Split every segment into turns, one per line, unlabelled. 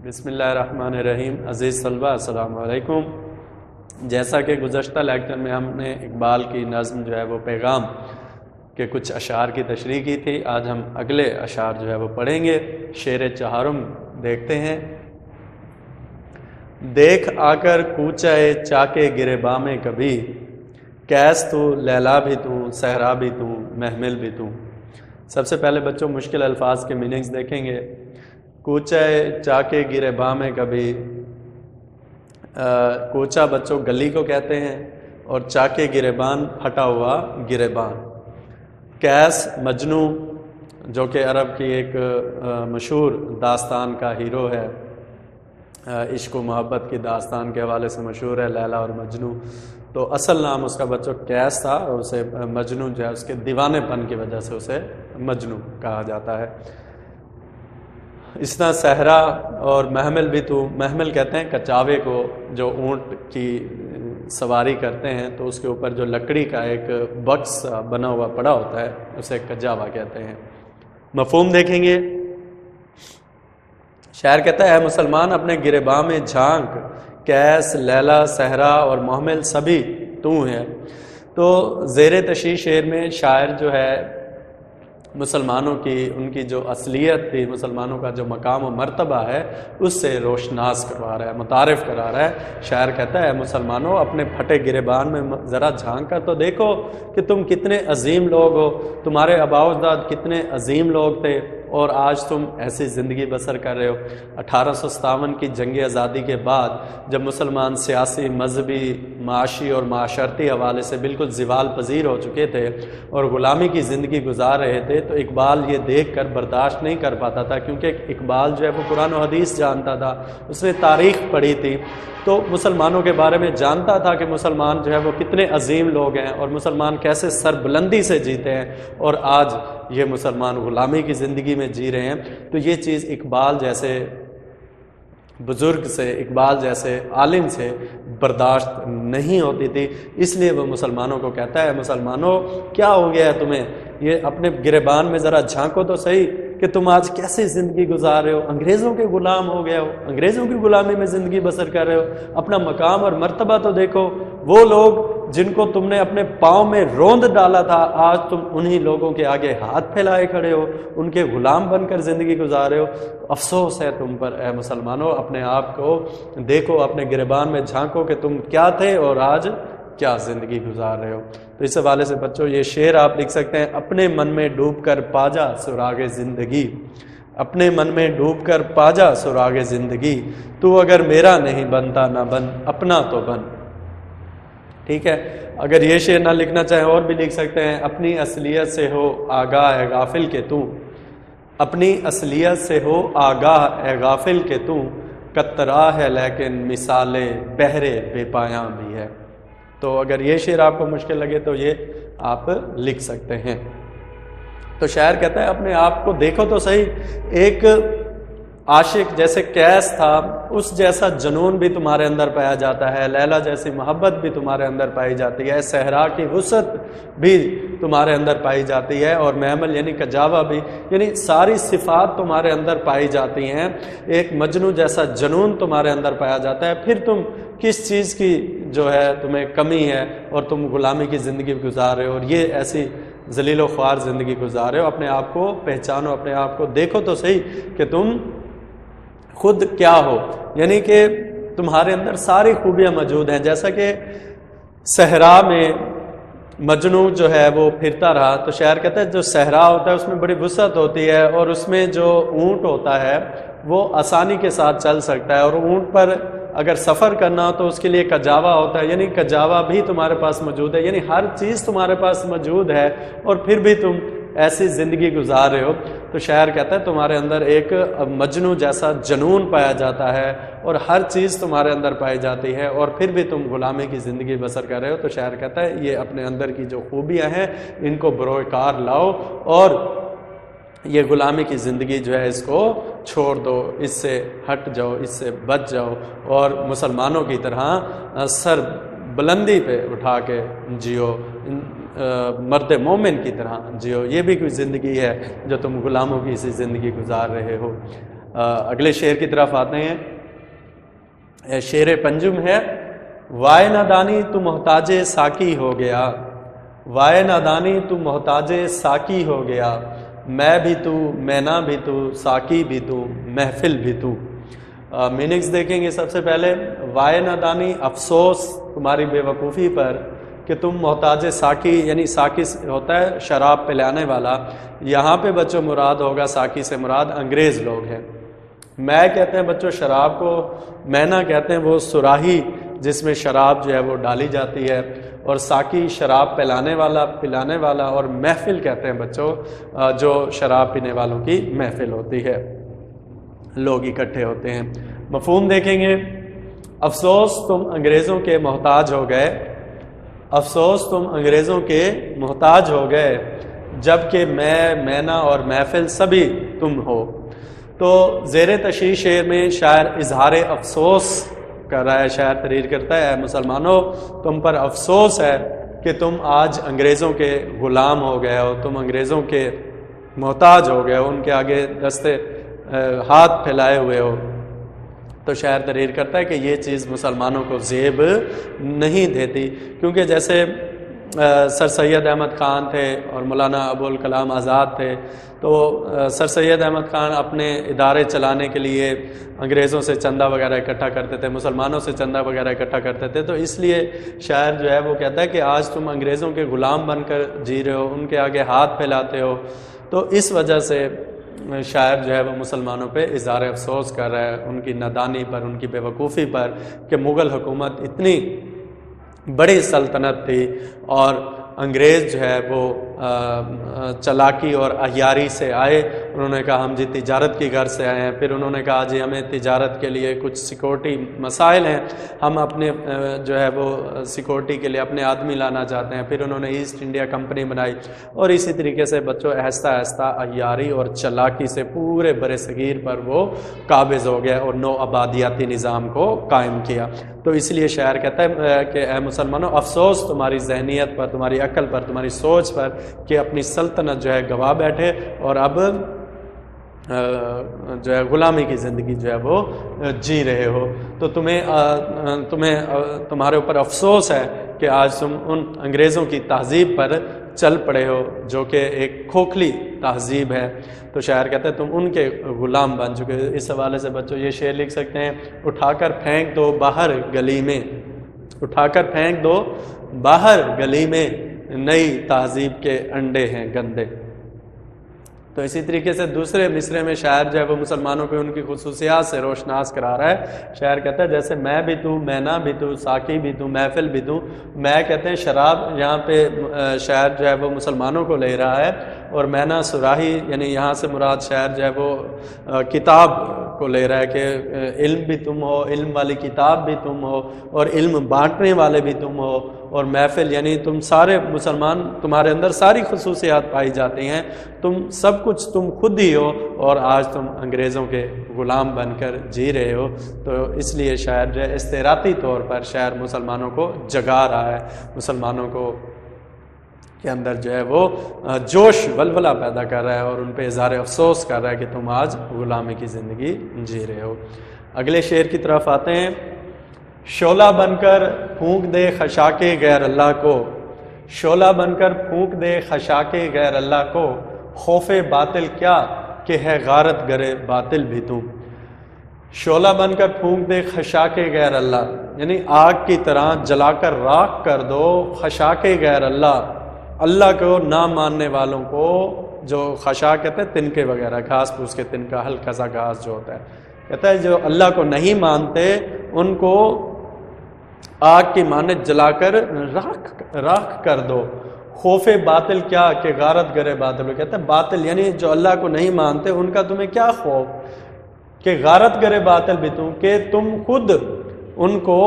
بسم اللہ الرحمن الرحیم۔ عزیز طلبہ السلام علیکم۔ جیسا کہ گزشتہ لیکچر میں ہم نے اقبال کی نظم جو ہے وہ پیغام کے کچھ اشعار کی تشریح کی تھی، آج ہم اگلے اشعار جو ہے وہ پڑھیں گے۔ شعر چہارم دیکھتے ہیں۔ دیکھ آ کر کوچے چاکے گریباں میں کبھی، کیس تو لیلا بھی تو صحرا بھی تو محمل بھی تو۔ سب سے پہلے بچوں مشکل الفاظ کے میننگز دیکھیں گے۔ کوچے چاکے گریباں میں کبھی، کوچا بچوں گلی کو کہتے ہیں، اور چاکے گریبان پھٹا ہوا گریبان۔ کیس مجنو جو کہ عرب کی ایک مشہور داستان کا ہیرو ہے، عشق و محبت کی داستان کے حوالے سے مشہور ہے، لیلا اور مجنو۔ تو اصل نام اس کا بچوں کیس تھا، اور اسے مجنو جو ہے اس کے دیوانے پن کی وجہ سے اسے مجنو کہا جاتا ہے۔ اس طرح صحرا اور محمل بھی تو، محمل کہتے ہیں کچاوے کو، جو اونٹ کی سواری کرتے ہیں تو اس کے اوپر جو لکڑی کا ایک بکس بنا ہوا پڑا ہوتا ہے اسے کجاوا کہتے ہیں۔ مفہوم دیکھیں گے۔ شاعر کہتا ہے، اے مسلمان اپنے گریباں میں جھانک، کیس لیلا صحرا اور محمل سبھی تو ہیں۔ تو زیر تشریح شعر میں شاعر جو ہے مسلمانوں کی، ان کی جو اصلیت تھی، مسلمانوں کا جو مقام و مرتبہ ہے اس سے روشناس کروا رہا ہے، متعارف کرا رہا ہے۔ شاعر کہتا ہے، مسلمانوں اپنے پھٹے گریبان میں ذرا جھانک کر تو دیکھو کہ تم کتنے عظیم لوگ ہو، تمہارے آباء و اجداد کتنے عظیم لوگ تھے، اور آج تم ایسی زندگی بسر کر رہے ہو۔ 1857 کی جنگ آزادی کے بعد جب مسلمان سیاسی، مذہبی، معاشی اور معاشرتی حوالے سے بالکل زوال پذیر ہو چکے تھے اور غلامی کی زندگی گزار رہے تھے، تو اقبال یہ دیکھ کر برداشت نہیں کر پاتا تھا، کیونکہ اقبال جو ہے وہ قرآن و حدیث جانتا تھا، اس نے تاریخ پڑھی تھی، تو مسلمانوں کے بارے میں جانتا تھا کہ مسلمان جو ہے وہ کتنے عظیم لوگ ہیں اور مسلمان کیسے سربلندی سے جیتے ہیں، اور آج یہ مسلمان غلامی کی زندگی میں جی رہے ہیں۔ تو یہ چیز اقبال جیسے بزرگ سے، اقبال جیسے عالم سے برداشت نہیں ہوتی تھی، اس لیے وہ مسلمانوں کو کہتا ہے، مسلمانوں کیا ہو گیا ہے تمہیں؟ یہ اپنے گریبان میں ذرا جھانکو تو صحیح کہ تم آج کیسی زندگی گزار رہے ہو، انگریزوں کے غلام ہو گئے ہو، انگریزوں کی غلامی میں زندگی بسر کر رہے ہو، اپنا مقام اور مرتبہ تو دیکھو۔ وہ لوگ جن کو تم نے اپنے پاؤں میں روند ڈالا تھا، آج تم انہی لوگوں کے آگے ہاتھ پھیلائے کھڑے ہو، ان کے غلام بن کر زندگی گزار رہے ہو۔ افسوس ہے تم پر اے مسلمانوں، اپنے آپ کو دیکھو، اپنے گریبان میں جھانکو کہ تم کیا تھے اور آج کیا زندگی گزار رہے ہو۔ تو اس حوالے سے بچوں یہ شعر آپ لکھ سکتے ہیں، اپنے من میں ڈوب کر پاجا سراغ زندگی، اپنے من میں ڈوب کر پاجا سراغ زندگی، تو اگر میرا نہیں بنتا نہ بن، اپنا تو بن۔ ٹھیک ہے، اگر یہ شعر نہ لکھنا چاہیں اور بھی لکھ سکتے ہیں، اپنی اصلیت سے ہو آگاہ اے غافل کہ تو، اپنی اصلیت سے ہو آگاہ اے غافل کہ تو، کترا ہے لیکن مثال بحر بے پایاں بھی ہے۔ تو اگر یہ شعر آپ کو مشکل لگے تو یہ آپ لکھ سکتے ہیں۔ تو شاعر کہتا ہے، اپنے آپ کو دیکھو تو صحیح، ایک عاشق جیسے کیس تھا اس جیسا جنون بھی تمہارے اندر پایا جاتا ہے، لیلا جیسی محبت بھی تمہارے اندر پائی جاتی ہے، صحرا کی وسعت بھی تمہارے اندر پائی جاتی ہے، اور محمل یعنی کجاوا بھی، یعنی ساری صفات تمہارے اندر پائی جاتی ہیں، ایک مجنو جیسا جنون تمہارے اندر پایا جاتا ہے۔ پھر تم کس چیز کی جو ہے تمہیں کمی ہے اور تم غلامی کی زندگی گزار رہے ہو، اور یہ ایسی ذلیل و خوار زندگی گزار رہے ہو؟ اپنے آپ کو پہچانو، اپنے آپ کو دیکھو تو صحیح کہ تم خود کیا ہو، یعنی کہ تمہارے اندر ساری خوبیاں موجود ہیں۔ جیسا کہ صحرا میں مجنو جو ہے وہ پھرتا رہا، تو شاعر کہتا ہے جو صحرا ہوتا ہے اس میں بڑی وسعت ہوتی ہے، اور اس میں جو اونٹ ہوتا ہے وہ آسانی کے ساتھ چل سکتا ہے، اور اونٹ پر اگر سفر کرنا ہو تو اس کے لیے کجاوا ہوتا ہے، یعنی کجاوا بھی تمہارے پاس موجود ہے، یعنی ہر چیز تمہارے پاس موجود ہے، اور پھر بھی تم ایسی زندگی گزار رہے ہو۔ تو شاعر کہتا ہے تمہارے اندر ایک مجنو جیسا جنون پایا جاتا ہے، اور ہر چیز تمہارے اندر پائی جاتی ہے، اور پھر بھی تم غلامی کی زندگی بسر کر رہے ہو۔ تو شاعر کہتا ہے یہ اپنے اندر کی جو خوبیاں ہیں ان کو بروئے کار لاؤ، اور یہ غلامی کی زندگی جو ہے اس کو چھوڑ دو، اس سے ہٹ جاؤ، اس سے بچ جاؤ، اور مسلمانوں کی طرح سر بلندی پہ اٹھا کے جیو، مرد مومن کی طرح جیو۔ یہ بھی کوئی زندگی ہے جو تم غلاموں کی سی زندگی گزار رہے ہو۔ اگلے شعر کی طرف آتے ہیں. شعر پنجم ہے. وائے نادانی تو محتاج ساقی ہو گیا، وائے نادانی تو محتاج ساقی ہو گیا، میں بھی تو، مینا بھی تو، ساقی بھی تو، محفل بھی تو. میننگز دیکھیں گے. سب سے پہلے وائے نادانی، افسوس تمہاری بے وقوفی پر کہ تم محتاج ساقی، یعنی ساقی ہوتا ہے شراب پلانے والا. یہاں پہ بچوں مراد ہوگا، ساقی سے مراد انگریز لوگ ہیں. میں کہتے ہیں بچوں شراب کو، مینا کہتے ہیں وہ سراہی جس میں شراب جو ہے وہ ڈالی جاتی ہے، اور ساقی شراب پلانے والا، اور محفل کہتے ہیں بچوں جو شراب پینے والوں کی محفل ہوتی ہے، لوگ اکٹھے ہوتے ہیں. مفہوم دیکھیں گے. افسوس تم انگریزوں کے محتاج ہو گئے، افسوس تم انگریزوں کے محتاج ہو گئے، جب کہ میں، مینا اور محفل سبھی تم ہو. تو زیر تشریح شعر میں شاعر اظہار افسوس کر رہا ہے. شاعر تحریر کرتا ہے، اے مسلمانوں تم پر افسوس ہے کہ تم آج انگریزوں کے غلام ہو گئے ہو، تم انگریزوں کے محتاج ہو گئے ہو، ان کے آگے دستے ہاتھ پھیلائے ہوئے ہو. تو شاعر تحریر کرتا ہے کہ یہ چیز مسلمانوں کو زیب نہیں دیتی، کیونکہ جیسے سر سید احمد خان تھے اور مولانا ابوالکلام آزاد تھے، تو سر سید احمد خان اپنے ادارے چلانے کے لیے انگریزوں سے چندہ وغیرہ اکٹھا کرتے تھے، مسلمانوں سے چندہ وغیرہ اکٹھا کرتے تھے. تو اس لیے شاعر جو ہے وہ کہتا ہے کہ آج تم انگریزوں کے غلام بن کر جی رہے ہو، ان کے آگے ہاتھ پھیلاتے ہو. تو اس وجہ سے شاعر جو ہے وہ مسلمانوں پہ اظہار افسوس کر رہا ہے، ان کی نادانی پر، ان کی بے وقوفی پر، کہ مغل حکومت اتنی بڑی سلطنت تھی اور انگریز جو ہے وہ چلاکی اور عیاری سے آئے. انہوں نے کہا ہم جی تجارت کی غرض سے آئے ہیں، پھر انہوں نے کہا جی ہمیں تجارت کے لیے کچھ سیکورٹی مسائل ہیں، ہم اپنے جو ہے وہ سیکورٹی کے لیے اپنے آدمی لانا چاہتے ہیں. پھر انہوں نے ایسٹ انڈیا کمپنی بنائی، اور اسی طریقے سے بچوں آہستہ آہستہ عیاری اور چلاکی سے پورے بر صغیر پر وہ قابض ہو گیا اور نو آبادیاتی نظام کو قائم کیا. تو اس لیے شاعر کہتا ہے کہ اے مسلمانوں افسوس تمہاری ذہنیت پر، تمہاری عقل پر، تمہاری سوچ پر کہ اپنی سلطنت جو ہے گوا بیٹھے اور اب جو ہے غلامی کی زندگی جو ہے وہ جی رہے ہو. تو تمہارے اوپر افسوس ہے کہ آج تم ان انگریزوں کی تہذیب پر چل پڑے ہو جو کہ ایک کھوکھلی تہذیب ہے. تو شاعر کہتے ہیں تم ان کے غلام بن چکے. اس حوالے سے بچوں یہ شعر لکھ سکتے ہیں، اٹھا کر پھینک دو باہر گلی میں، اٹھا کر پھینک دو باہر گلی میں، نئی تہذیب کے انڈے ہیں گندے. تو اسی طریقے سے دوسرے مصرے میں شاعر جو ہے وہ مسلمانوں کو ان کی خصوصیات سے روشناس کرا رہا ہے. شاعر کہتا ہے جیسے میں بھی تو، مینا بھی تو، ساقی بھی تو، محفل بھی تو. میں کہتے ہیں شراب، یہاں پہ شاعر جو ہے وہ مسلمانوں کو لے رہا ہے، اور مینا سراہی، یعنی یہاں سے مراد شاعر جو ہے وہ کتاب کو لے رہا ہے کہ علم بھی تم ہو، علم والی کتاب بھی تم ہو، اور علم بانٹنے والے بھی تم ہو. اور محفل یعنی تم سارے مسلمان، تمہارے اندر ساری خصوصیات پائی جاتی ہیں، تم سب کچھ تم خود ہی ہو، اور آج تم انگریزوں کے غلام بن کر جی رہے ہو. تو اس لیے شاعر جو ہے استعراتی طور پر شاعر مسلمانوں کو جگا رہا ہے، مسلمانوں کو کے اندر جو ہے وہ جوش ولولہ پیدا کر رہا ہے، اور ان پہ اظہار افسوس کر رہا ہے کہ تم آج غلامی کی زندگی جی رہے ہو. اگلے شعر کی طرف آتے ہیں. شعلہ بن کر پھونک دے خشاک غیر اللہ کو، شعلہ بن کر پھونک دے خشاک غیر اللہ کو، خوف باطل کیا کہ ہے غارت گرے باطل بھی تو. شعلہ بن کر پھونک دے خشاک غیر اللہ، یعنی آگ کی طرح جلا کر راکھ کر دو خشاک غیر اللہ، اللہ کو نہ ماننے والوں کو. جو خشاک کہتے ہیں تنکے وغیرہ، گھاس پھوس کے تنکا، ہلکا سا گھاس جو ہوتا ہے، کہتا ہے جو اللہ کو نہیں مانتے ان کو آگ کی مانند جلا کر راکھ کر دو. خوف باطل کیا کہ غارت گرے باطل. وہ کہتا ہے باطل یعنی جو اللہ کو نہیں مانتے ان کا تمہیں کیا خوف کہ غارت گرے باطل بھی تم، کہ تم خود ان کو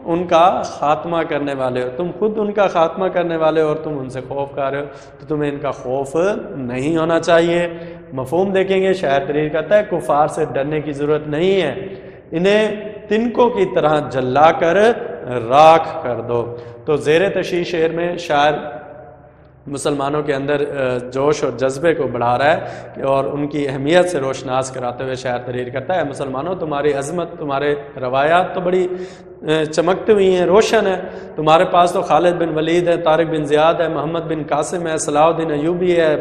ان کا خاتمہ کرنے والے ہو، تم خود ان کا خاتمہ کرنے والے ہو اور تم ان سے خوف کر رہے ہو. تو تمہیں ان کا خوف نہیں ہونا چاہیے. مفہوم دیکھیں گے. شاعر تحریر کرتا ہے کفار سے ڈرنے کی ضرورت نہیں ہے، انہیں تنکوں کی طرح جلا کر راکھ کر دو. تو زیر تشریح شعر میں شاعر مسلمانوں کے اندر جوش اور جذبے کو بڑھا رہا ہے اور ان کی اہمیت سے روشناس کراتے ہوئے شاعر تحریر کرتا ہے: مسلمانوں تمہاری عظمت، تمہارے روایات تو بڑی چمکتی ہوئی ہیں، روشن ہے. تمہارے پاس تو خالد بن ولید ہے، طارق بن زیاد ہے، محمد بن قاسم ہے، صلاح الدین ایوبی ہے،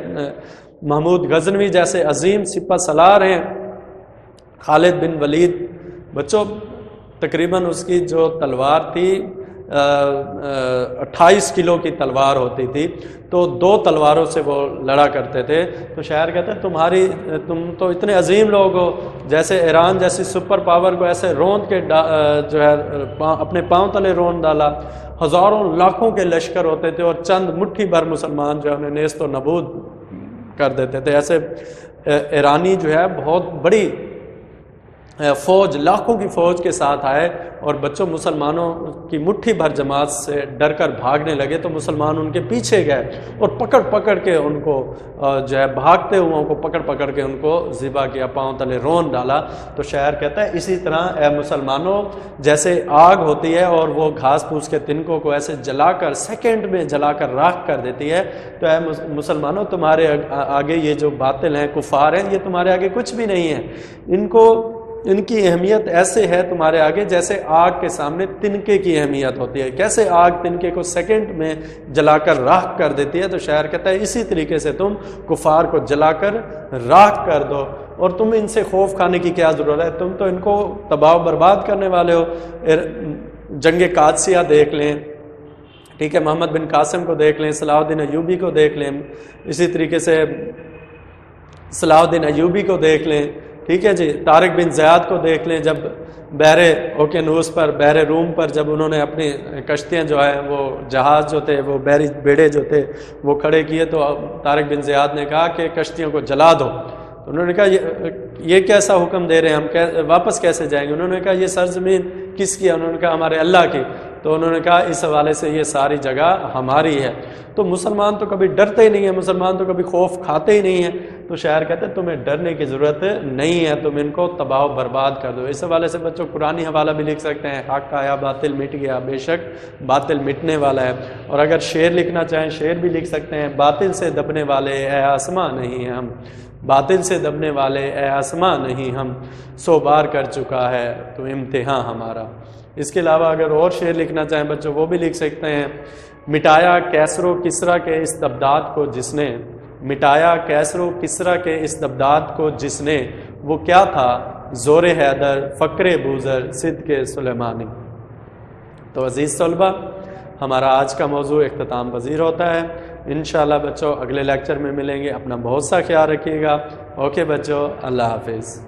محمود غزنوی جیسے عظیم سپہ سالار ہیں. خالد بن ولید بچوں تقریباً اس کی جو تلوار تھی 28 کلو کی تلوار ہوتی تھی، تو 2 تلواروں سے وہ لڑا کرتے تھے. تو شاعر کہتے ہیں تم تو اتنے عظیم لوگ ہو، جیسے ایران جیسی سپر پاور کو ایسے روند کے جو ہے اپنے پاؤں تلے روند ڈالا. ہزاروں لاکھوں کے لشکر ہوتے تھے اور چند مٹھی بھر مسلمان جو ہے انہیں نیست و نابود کر دیتے تھے. ایسے ایرانی جو ہے بہت بڑی فوج، لاکھوں کی فوج کے ساتھ آئے اور بچوں مسلمانوں کی مٹھی بھر جماعت سے ڈر کر بھاگنے لگے تو مسلمان ان کے پیچھے گئے اور پکڑ پکڑ کے ان کو جو ہے بھاگتے ہوئے کو پکڑ کے ان کو ذبح کیا، پاؤں تلے رون ڈالا. تو شاعر کہتا ہے اسی طرح اے مسلمانوں، جیسے آگ ہوتی ہے اور وہ گھاس پھوس کے تنکوں کو ایسے جلا کر سیکنڈ میں جلا کر راکھ کر دیتی ہے، تو اے مسلمانوں تمہارے آگے یہ جو باطل ہیں، کفار ہیں، یہ تمہارے آگے کچھ بھی نہیں ہے. ان کی اہمیت ایسے ہے تمہارے آگے جیسے آگ کے سامنے تنکے کی اہمیت ہوتی ہے. کیسے آگ تنکے کو سیکنڈ میں جلا کر راکھ کر دیتی ہے، تو شاعر کہتا ہے اسی طریقے سے تم کفار کو جلا کر راکھ کر دو، اور تم ان سے خوف کھانے کی کیا ضرورت ہے، تم تو ان کو تباہ و برباد کرنے والے ہو. جنگ قادسیہ دیکھ لیں، ٹھیک ہے، محمد بن قاسم کو دیکھ لیں، صلاح الدین ایوبی کو دیکھ لیں، اسی طریقے سے صلاح الدین ایوبی کو دیکھ لیں، ٹھیک ہے جی، طارق بن زیاد کو دیکھ لیں. جب بحر اوکینوس پر، بحر روم پر جب انہوں نے اپنی کشتیاں جو ہیں وہ جہاز جو تھے، وہ بحری بیڑے جو تھے وہ کھڑے کیے، تو طارق بن زیاد نے کہا کہ کشتیوں کو جلا دو. تو انہوں نے کہا یہ کیسا حکم دے رہے ہیں، ہم واپس کیسے جائیں گے؟ انہوں نے کہا یہ سرزمین کس کی ہے؟ انہوں نے کہا ہمارے اللہ کی. تو انہوں نے کہا اس حوالے سے یہ ساری جگہ ہماری ہے. تو مسلمان تو کبھی ڈرتے ہی نہیں ہیں، مسلمان تو کبھی خوف کھاتے ہی نہیں ہیں. تو شاعر کہتے ہیں تمہیں ڈرنے کی ضرورت نہیں ہے، تم ان کو تباہ و برباد کر دو. اس حوالے سے بچوں قرآنی حوالہ بھی لکھ سکتے ہیں: حق آیا باطل مٹ گیا، بے شک باطل مٹنے والا ہے. اور اگر شعر لکھنا چاہیں شعر بھی لکھ سکتے ہیں: باطل سے دبنے والے اے آسماں نہیں ہم، باطل سے دبنے والے اے آسماں نہیں ہم، 100 بار کر چکا ہے تو امتحان ہمارا. اس کے علاوہ اگر اور شعر لکھنا چاہیں بچوں وہ بھی لکھ سکتے ہیں: مٹایا کیسر و کسریٰ کے استبداد کو جس نے، مٹایا کیسر و کسریٰ کے استبداد کو جس نے، وہ کیا تھا زور حیدر، فقر بوذر، صدق سلیمانی. تو عزیز طلبہ، ہمارا آج کا موضوع اختتام پذیر ہوتا ہے. انشاءاللہ بچوں اگلے لیکچر میں ملیں گے. اپنا بہت سا خیال رکھیے گا. اوکے بچوں، اللہ حافظ.